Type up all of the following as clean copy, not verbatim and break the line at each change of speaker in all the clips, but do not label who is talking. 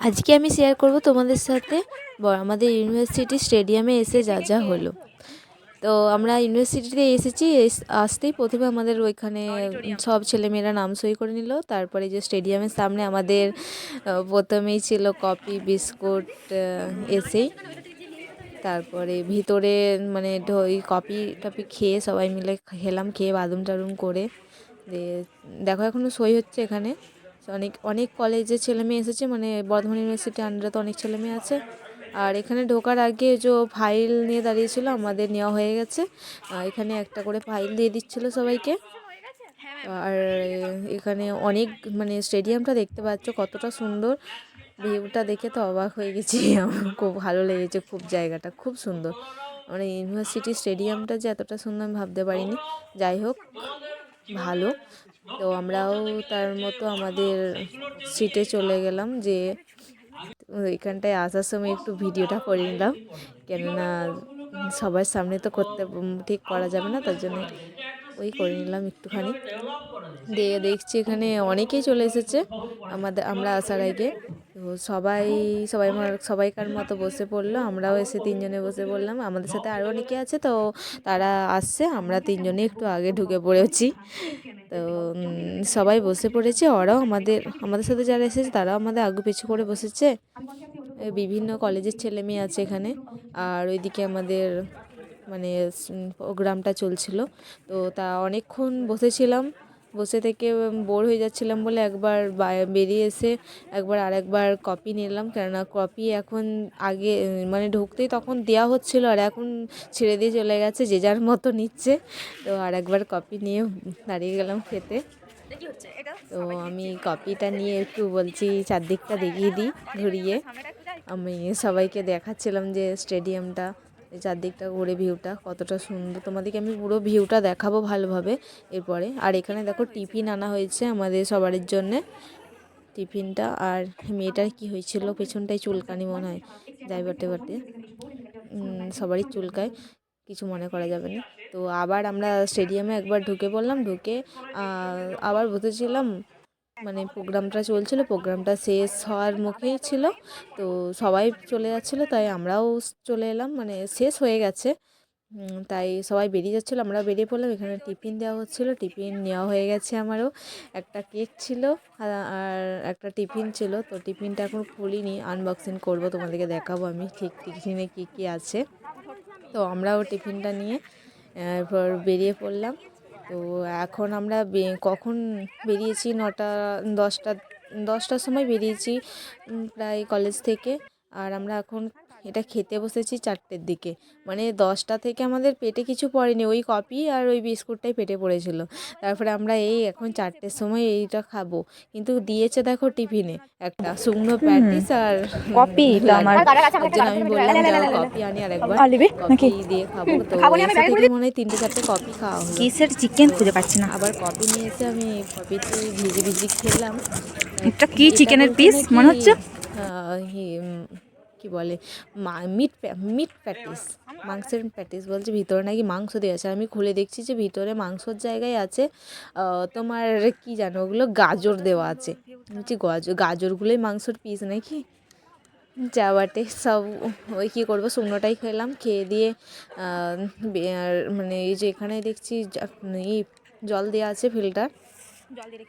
আজকে আমি শেয়ার করব তোমাদের সাথে আমাদের ইউনিভার্সিটি স্টেডিয়ামে এসে যা যা হলো। তো আমরা ইউনিভার্সিটিতে এসেছি, আসতেই প্রথমে আমাদের ওইখানে সব ছেলেমেয়েরা নাম সই করে নিল। তারপরে যে স্টেডিয়ামের সামনে আমাদের প্রথমেই ছিল কফি বিস্কুট এসেই, তারপরে ভিতরে মানে ওই কফি টফি খেয়ে সবাই মিলে খেলাম, খেয়ে বাথরুম টাথরুম করে দেখো এখনও সই হচ্ছে এখানে। অনেক অনেক কলেজের ছেলেমেয়ে এসেছে, মানে বর্ধমান ইউনিভার্সিটি আন্ডারে তো অনেক ছেলেমেয়ে আছে। আর এখানে ঢোকার আগে যে ফাইল নিয়ে দাঁড়িয়েছিল আমাদের নেওয়া হয়ে গেছে। এখানে একটা করে ফাইল দিয়ে দিচ্ছিল সবাইকে। আর এখানে অনেক মানে স্টেডিয়ামটা দেখতে পাচ্ছ কতটা সুন্দর, ভিউটা দেখে তো অবাক হয়ে গেছি। আমার খুব ভালো লেগেছে, খুব জায়গাটা খুব সুন্দর। মানে ইউনিভার্সিটি স্টেডিয়ামটা যে এতটা সুন্দর আমি ভাবতে পারিনি। যাই হোক ভালো। তো আমরাও তার মতো আমাদের সিটে চলে গেলাম, যে এখানটায় আসার সময় একটু ভিডিওটা করে নিলাম, কেননা সবার সামনে তো করতে ঠিক করা যাবে না, তার জন্য ওই করে নিলাম একটুখানি। দিয়ে দেখছি এখানে অনেকেই চলে এসেছে আমরা আসার আগে। তো সবাইকার মতো বসে পড়লো, আমরাও এসে তিনজনে বসে পড়লাম। আমাদের সাথে আরও অনেকে আছে, তো তারা আসছে, আমরা তিনজনে একটু আগে ঢুকে পড়েছি। তো সবাই বসে পড়েছে, ওরাও আমাদের সাথে যারা এসেছে তারাও আমাদের আগে পিছু করে বসেছে। বিভিন্ন কলেজের ছেলে মেয়ে আছে এখানে। আর ওইদিকে আমাদের মানে প্রোগ্রামটা চলছিল, তো তা অনেকক্ষণ বসেছিলাম। বসে থেকে বোর হয়ে যাচ্ছিলাম বলে একবার বেরিয়ে এসে আরেকবার কপি নিলাম, কেননা কপি এখন আগে মানে ঢুকতেই তখন দেওয়া হচ্ছিলো, আর এখন ছেড়ে দিয়ে চলে গেছে, যে যার মতো নিচ্ছে। তো আরেকবার কপি নিয়ে দাঁড়িয়ে গেলাম খেতে। তো আমি কপিটা নিয়ে একটু বলছি চারদিকটা দেখিয়ে দিই ঘুরিয়ে। আমি সবাইকে দেখাচ্ছিলাম যে স্টেডিয়ামটা, চারদিকটা ঘুরে ভিউটা কতটা সুন্দর। তোমাদেরকে আমি পুরো ভিউটা দেখাবো ভালোভাবে এরপরে। আর এখানে দেখো টিফিন আনা হয়েছে আমাদের সবার জন্যে, টিফিনটা। আর মেয়েটার কি হয়েছিল, পেছনটায় চুলকানি মনে হয়, যাই বটে সবারই চুলকায়, কিছু মনে করা যাবে না। তো আবার আমরা স্টেডিয়ামে একবার ঢুকে পড়লাম, ঢুকে আবার বসেছিলাম। মানে প্রোগ্রামটা চলছিল, প্রোগ্রামটা শেষ হওয়ার মুখেই ছিল, তো সবাই চলে যাচ্ছিলো, তাই আমরাও চলে এলাম। মানে শেষ হয়ে গেছে, তাই সবাই বেরিয়ে যাচ্ছিলো, আমরা বেরিয়ে পড়লাম। এখানে টিফিন দেওয়া হচ্ছিলো, টিফিন নেওয়া হয়ে গেছে আমারও। একটা কেক ছিল আর একটা টিফিন ছিল। তো টিফিনটা এখন খুলিনি, আনবক্সিং করব, তোমাদেরকে দেখাবো আমি ঠিক টিফিনে কী কী আছে। তো আমরাও টিফিনটা নিয়ে এরপর বেরিয়ে পড়লাম। তো এখন আমরা কখন বেরিয়েছি, 10টার সময় বেরিয়েছি প্রায় কলেজ থেকে। আর আমরা এখন এটা খেতে বসেছি 4টের দিকে, মানে 10টা থেকে আমাদের পেটে কিছু পড়েনি, ওই কফি আর ওই বিস্কুটটাই পেটে পড়েছিল। তারপরে আমরা এখন 4টের সময় এইটা খাবো, কিন্তু দিয়েছে দেখো টিফিনে একটা শুকনো প্যাটিস আর
কপি তো আমার
তার জন্য আমি বললাম যাও কফি আনি আরেকবার, কফি দিয়ে খাবো। তো এসে থেকে মনে হয় 3-4টে কফি খাওয়া হলো।
কিসের চিকেন খুঁজে পাচ্ছি না।
আবার কফি নিয়ে এসে আমি কফিতে ভিজি ভিজি খেলাম।
এটা কি
এটা
চিকেনের
বলছে
পিস
নাকি
মনে হচ্ছে?
কি বলে মিট প্যাটিস, মাংসের প্যাটিস বলছে, ভিতরে নাকি মাংস দেওয়া আছে। আমি খুলে দেখছি যে ভিতরে মাংসর জায়গায় আছে তোমার কি জানো ওগুলো গাজর দেওয়া আছে। বলছি গাজরগুলোই মাংসর পিস নাকি, যা বাটে সব। ওই কী করবো, শুকনোটাই খেলাম, খেয়ে দিয়ে মানে এই যে এখানে দেখছি জল দেওয়া আছে ফিল্টার,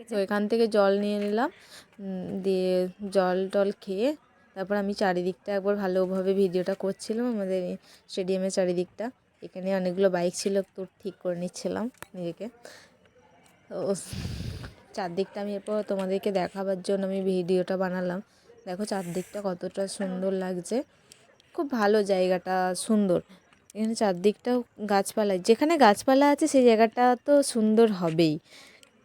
তো এখান থেকে জল নিয়ে নিলাম। দিয়ে জল টল খেয়ে তারপর আমি চারিদিকটা একবার ভালোভাবে ভিডিওটা করছিলাম, আমাদের স্টেডিয়ামের চারিদিকটা। এখানে অনেকগুলো বাইক ছিল, তো ঠিক করে নিচ্ছিলাম নিজেকে। তো চারদিকটা আমি এরপর তোমাদেরকে দেখাবার জন্য আমি ভিডিওটা বানালাম। দেখো চারদিকটা কতটা সুন্দর লাগছে, খুব ভালো জায়গাটা, সুন্দর। এখানে চারদিকটাও গাছপালা, যেখানে গাছপালা আছে সেই জায়গাটা তো সুন্দর হবেই,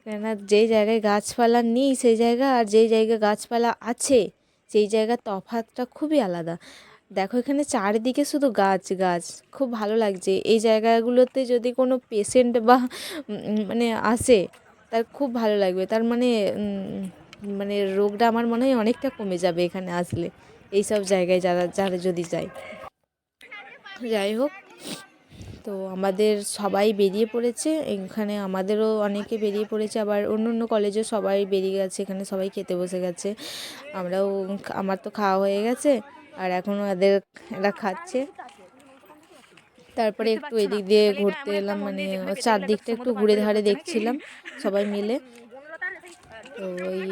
কেননা যেই জায়গায় গাছপালা নেই সেই জায়গা, আর যেই জায়গায় গাছপালা আছে সেই জায়গার তফাৎটা খুবই আলাদা। দেখো এখানে চারিদিকে শুধু গাছ গাছ, খুব ভালো লাগছে। এই জায়গাগুলোতে যদি কোনো পেশেন্ট বা মানে আসে, তার খুব ভালো লাগবে, তার মানে রোগটা আমার মনে হয় অনেকটা কমে যাবে এখানে আসলে, এইসব জায়গায় যারা যারা যদি যায়। যাই হোক, তো আমাদের সবাই বেরিয়ে পড়েছে, এখানে আমাদেরও অনেকে বেরিয়ে পড়েছে, আবার অন্য অন্য কলেজেও সবাই বেরিয়ে গেছে, এখানে সবাই খেতে বসে গেছে। আমরাও, আমার তো খাওয়া হয়ে গেছে, আর এখনও এরা খাচ্ছে। তারপরে একটু এদিক দিয়ে ঘুরতে এলাম, মানে চারদিকটা একটু ঘুরে ধারে দেখছিলাম সবাই মিলে। তো ওই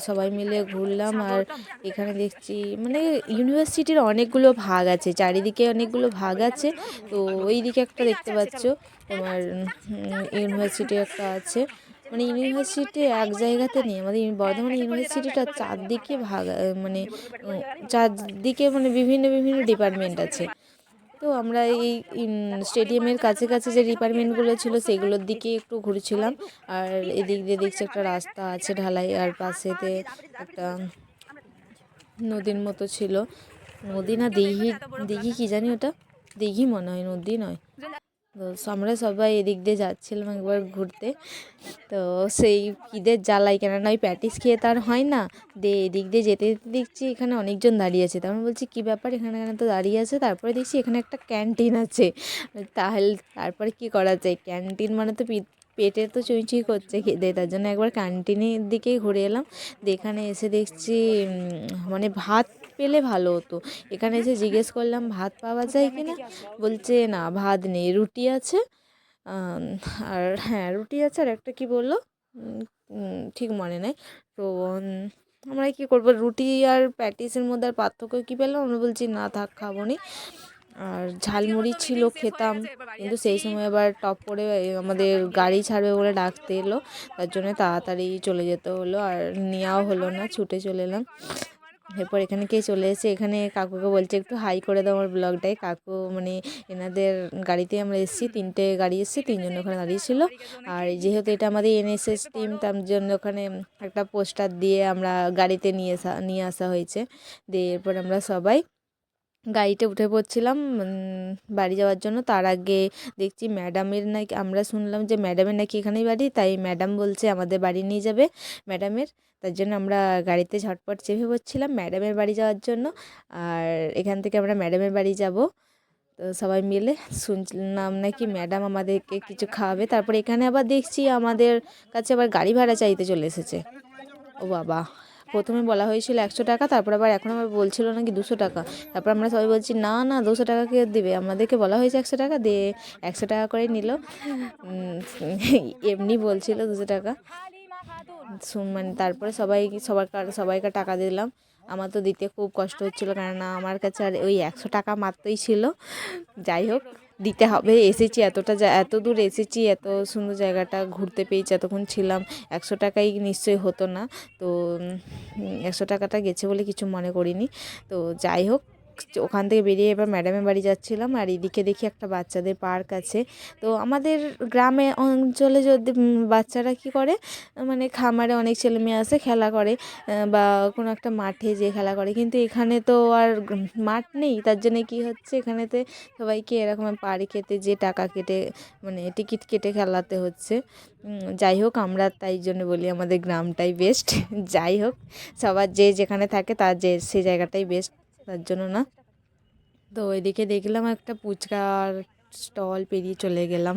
সবাই মিলে ঘুরলাম, আর এখানে দেখছি মানে ইউনিভার্সিটির অনেকগুলো ভাগ আছে, চারিদিকে অনেকগুলো ভাগ আছে। তো ওই দিকে একটা দেখতে পাচ্ছ তোমার ইউনিভার্সিটি একটা আছে, মানে ইউনিভার্সিটি এক জায়গাতে নেই, আমাদের বর্ধমান ইউনিভার্সিটিটা চারদিকে ভাগ, মানে চারদিকে মানে বিভিন্ন বিভিন্ন ডিপার্টমেন্ট আছে। তো আমরা এই স্টেডিয়ামের কাছে কাছে যে ডিপার্টমেন্টগুলো ছিল সেগুলোর দিকে একটু ঘুরছিলাম। আর এদিক দিয়ে দেখছি একটা রাস্তা আছে ঢালাই, আর পাশেতে একটা নদীর মতো ছিল, নদী না দিঘি, দিঘি কি জানি ওটা, দিঘি মনে হয়, নদী নয়। তো আমরা সবাই এদিক দিয়ে যাচ্ছিলাম একবার ঘুরতে। তো সেই খিদের জ্বালাই, কেননা ওই প্যাটিস খেয়ে তার হয় না, এদিক দিয়ে যেতে যেতে দেখছি এখানে অনেকজন দাঁড়িয়ে আছে, তখন বলছি কী ব্যাপার এখানে এখানে তো দাঁড়িয়ে আছে, তারপরে দেখছি এখানে একটা ক্যান্টিন আছে। তাহলে তারপরে কি করা যায়, ক্যান্টিন মানে তো পেটে তো চুঁই করছে খিদে, তার জন্য একবার ক্যান্টিনের দিকেই ঘুরে এলাম। এখানে এসে দেখছি মানে ভাত পেলে ভালো হতো, এখানে এসে জিজ্ঞেস করলাম ভাত পাওয়া যায় কি না, বলছে না ভাত নেই, রুটি আছে। আর হ্যাঁ রুটি আছে, আর একটা কী বললো ঠিক মনে নেই। তো আমরা কী করবো, রুটি আর প্যাটিসের মধ্যে আর পার্থক্য কী পেলাম, আমরা বলছি না থাক খাবো নি। আর ঝালমুড়ি ছিল, খেতাম, কিন্তু সেই সময় আবার টপ করে আমাদের গাড়ি ছাড়বে বলে ডাকতে এলো, তার জন্য তাড়াতাড়ি চলে যেতে হলো, আর নেওয়াও হলো না, ছুটে চলে এলাম। এরপর এখানে কে চলে এসে এখানে কাকুকে বলছে একটু হাই করে দাও আমার ব্লগটায়। কাকু মানে এনাদের গাড়িতে আমরা এসেছি, 3টে গাড়ি এসেছি, 3জন ওখানে দাঁড়িয়েছিল। আর যেহেতু এটা আমাদের এনএসএস টিম, তার জন্য ওখানে একটা পোস্টার দিয়ে আমরা গাড়িতে নিয়ে আসা হয়েছে। দিয়ে এরপর আমরা সবাই গাড়িতে উঠে পড়ছিলাম বাড়ি যাওয়ার জন্য। তার আগে দেখছি ম্যাডামের নাকি, আমরা শুনলাম যে ম্যাডামের নাকি এখানেই বাড়ি, তাই ম্যাডাম বলছে আমাদের বাড়ি নিয়ে যাবে ম্যাডামের, তার জন্য আমরা গাড়িতে ঝটপট চেপে পড়ছিলাম ম্যাডামের বাড়ি যাওয়ার জন্য। আর এখান থেকে আমরা ম্যাডামের বাড়ি যাব। তো সবাই মিলে শুনলাম নাকি ম্যাডাম আমাদেরকে কিছু খাওয়াবে। তারপর এখানে আবার দেখছি আমাদের কাছে আবার গাড়ি ভাড়া চাইতে চলে এসেছে। ও বাবা, প্রথমে বলা হয়েছিল 100 টাকা, তারপর আবার এখন আবার বলছিল নাকি 200 টাকা। তারপর আমরা সবাই বলছি না না 200 টাকা কে দেবে, আমাদেরকে বলা হয়েছে 100 টাকা, দিয়ে 100 টাকা করে নিল। এমনি বলছিল 200 টাকা। মানে তারপরে সবাইকে টাকা দিলাম। আমার তো দিতে খুব কষ্ট হচ্ছিলো, কেননা আমার কাছে আর ওই 100 টাকা মাত্রই ছিল। যাই হোক, দিতে হবে, এসেছি এত দূর এসেছি, এত সুন্দর জায়গাটা ঘুরতে পেয়েছি, এতক্ষণ ছিলাম, 100 টাকাই নিশ্চয়ই হতো না। তো 100 টাকাটা গেছে বলে কিছু মনে করিনি। তো যাই হোক, ওখান থেকে বেরিয়ে এবার ম্যাডামের বাড়ি যাচ্ছিলাম। আর এদিকে দেখি একটা বাচ্চাদের পার্ক আছে। তো আমাদের গ্রামে অঞ্চলে যদি বাচ্চারা কী করে, মানে খামারে অনেক ছেলে মেয়ে আসে খেলা করে, বা কোনো একটা মাঠে যেয়ে খেলা করে, কিন্তু এখানে তো আর মাঠ নেই, তার জন্য কী হচ্ছে এখানেতে সবাইকে এরকম পার্কেতে যে টাকা কেটে, মানে টিকিট কেটে খেলাতে হচ্ছে। যাই হোক, আমরা তাই জন্য বলি আমাদের গ্রামটাই বেস্ট। যাই হোক, সবার যে যেখানে থাকে তার সেই জায়গাটাই বেস্ট, তার জন্য না। তো ওইদিকে দেখলাম একটা ফুচকার স্টল, পেরিয়ে চলে গেলাম।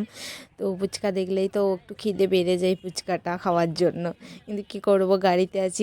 তো ফুচকা দেখলেই তো একটু খিদে বেড়ে যায় ফুচকাটা খাওয়ার জন্য, কিন্তু কী করবো, গাড়িতে আছি।